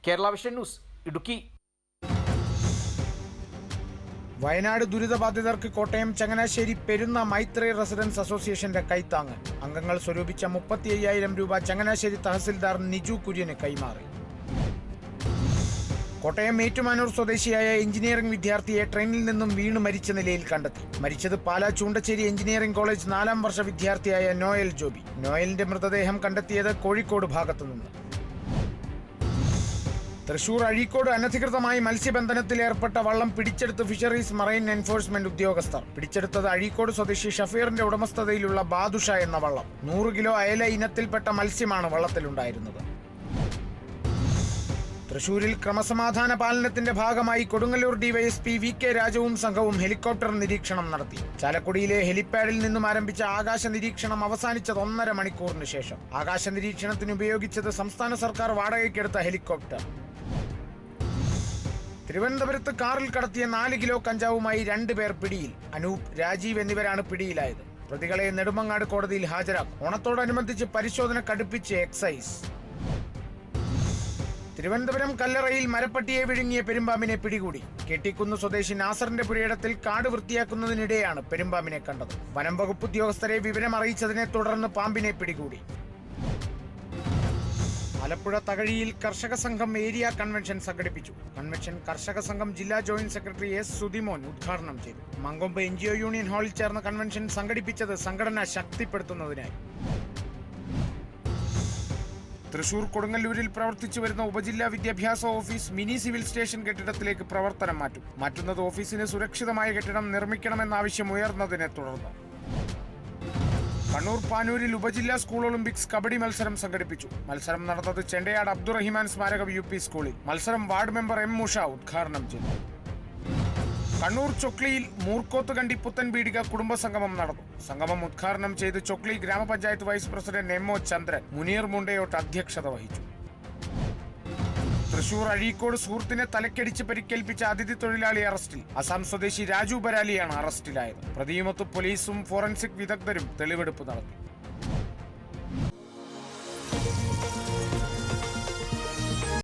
Kerala vision news Idukki. Wayanad ദുരിതബാധിതർക്ക് Kottayam Changanassery Perunna Maithri residents അസോസിയേഷന്റെ കൈത്താങ്ങ്. അംഗങ്ങൾ സ്വരൂപിച്ച 35,000 രൂപ ചങ്ങനാശ്ശേരി തഹസിൽദാർ നിജു കുര്യന് കൈമാറി. കോട്ടയം ഏറ്റുമാനൂർ സ്വദേശിയായ എഞ്ചിനീയറിംഗ് വിദ്യാർത്ഥിയെ ട്രെയിനിൽ നിന്നും വീണ് മരിച്ച നിലയിൽ കണ്ടെത്തി. മരിച്ചത് പാലാ ചൂണ്ടച്ചേരി എഞ്ചിനീയറിംഗ് കോളേജ് 4ാം വർഷ വിദ്യാർത്ഥിയായ നോയൽ ജോബി. നോയലിന്റെ മൃതദേഹം കണ്ടെത്തിയത് കോഴിക്കോട് ഭാഗത്തുനിന്ന്. തൃശൂർ അഴീക്കോട് അനധികൃതമായി മത്സ്യബന്ധനത്തിൽ ഏർപ്പെട്ട വള്ളം പിടിച്ചെടുത്ത് ഫിഷറീസ് മറൈൻ എൻഫോഴ്സ്മെന്റ് ഉദ്യോഗസ്ഥർ. പിടിച്ചെടുത്തത് അഴീക്കോട് സ്വദേശി ഷഫീറിന്റെ ഉടമസ്ഥതയിലുള്ള ബാദുഷ എന്ന വള്ളം. 100 കിലോ അയല ഇനത്തിൽപ്പെട്ട മത്സ്യമാണ് വള്ളത്തിലുണ്ടായിരുന്നത്. തൃശൂരിൽ ക്രമസമാധാന പാലനത്തിന്റെ ഭാഗമായി കൊടുങ്ങല്ലൂർ ഡിവൈഎസ്പി വി കെ രാജവും സംഘവും ഹെലികോപ്റ്റർ നിരീക്ഷണം നടത്തി. ചാലക്കുടിയിലെ ഹെലിപ്പാഡിൽ നിന്നും ആരംഭിച്ച ആകാശ നിരീക്ഷണം അവസാനിച്ചത് 1.5 മണിക്കൂറിന് ശേഷം. ആകാശ നിരീക്ഷണത്തിന് ഉപയോഗിച്ചത് സംസ്ഥാന സർക്കാർ വാടകയ്ക്കെടുത്ത ഹെലികോപ്റ്റർ. തിരുവനന്തപുരത്ത് കാറിൽ കടത്തിയ 4 കിലോ കഞ്ചാവുമായി 2 പേർ പിടിയിൽ. അനൂപ്, രാജീവ് എന്നിവരാണ് പിടിയിലായത്. പ്രതികളെ നെടുമങ്ങാട് കോടതിയിൽ ഹാജരാക്കും. ഓണത്തോടനുബന്ധിച്ച് പരിശോധന കടുപ്പിച്ച് എക്സൈസ്. തിരുവനന്തപുരം കല്ലറയിൽ മരപ്പട്ടിയെ വിഴുങ്ങിയ പെരുമ്പാമ്പിനെ പിടികൂടി. കെട്ടിക്കുന്ന് സ്വദേശി നാസറിന്റെ പുരയിടത്തിൽ കാട് വൃത്തിയാക്കുന്നതിനിടെയാണ് പെരുമ്പാമ്പിനെ കണ്ടത്. വനം വകുപ്പ് ഉദ്യോഗസ്ഥരെ വിവരം അറിയിച്ചതിനെ തുടർന്ന് പാമ്പിനെ പിടികൂടി. ആലപ്പുഴ തകഴിയിൽ കർഷക സംഘം ഏരിയ കൺവെൻഷൻ സംഘടിപ്പിച്ചു. കൺവെൻഷൻ കർഷക സംഘം ജില്ലാ ജോയിന്റ് സെക്രട്ടറി എസ് സുധിമോൻ ഉദ്ഘാടനം ചെയ്തു. മങ്കൊമ്പ് NGO യൂണിയൻ ഹാളിൽ ചേർന്ന കൺവെൻഷൻ സംഘടിപ്പിച്ചത് സംഘടന ശക്തിപ്പെടുത്തുന്നതിനായി. തൃശൂർ കൊടുങ്ങല്ലൂരിൽ പ്രവർത്തിച്ചു വരുന്ന ഉപജില്ലാ വിദ്യാഭ്യാസ ഓഫീസ് മിനി സിവിൽ സ്റ്റേഷൻ കെട്ടിടത്തിലേക്ക് പ്രവർത്തനം മാറ്റുന്നത് ഓഫീസിന് സുരക്ഷിതമായ കെട്ടിടം നിർമ്മിക്കണമെന്ന ആവശ്യം ഉയർന്നതിനെ തുടർന്ന്. കണ്ണൂർ പാനൂരിൽ ഉപജില്ലാ സ്കൂൾ ഒളിമ്പിക്സ് കബഡി മത്സരം സംഘടിപ്പിച്ചു. മത്സരം നടന്നത് ചെണ്ടയാട് അബ്ദുറഹിമാൻ സ്മാരക UP സ്കൂളിൽ. മത്സരം വാർഡ് മെമ്പർ M ഉഷ ഉദ്ഘാടനം ചെയ്തു. കണ്ണൂർ ചൊക്ലിയിൽ മൂർക്കോത്തുകണ്ടി പുത്തൻപീടിക കുടുംബസംഗമം നടന്നു. സംഗമം ഉദ്ഘാടനം ചെയ്ത് ചൊക്ലി ഗ്രാമപഞ്ചായത്ത് വൈസ് പ്രസിഡന്റ് MO ചന്ദ്രൻ. മുനീർ മുണ്ടയോട്ട് അധ്യക്ഷത വഹിച്ചു. തൃശൂർ അഴീക്കോട് സുഹൃത്തിനെ തലക്കടിച്ച് പരിക്കേൽപ്പിച്ച അതിഥി തൊഴിലാളി അറസ്റ്റിൽ. അസം സ്വദേശി രാജു ബരാലിയാണ് അറസ്റ്റിലായത്. പ്രതിയുമൊത്ത് പോലീസും ഫോറൻസിക് വിദഗ്ധരും തെളിവെടുപ്പ് നടത്തി.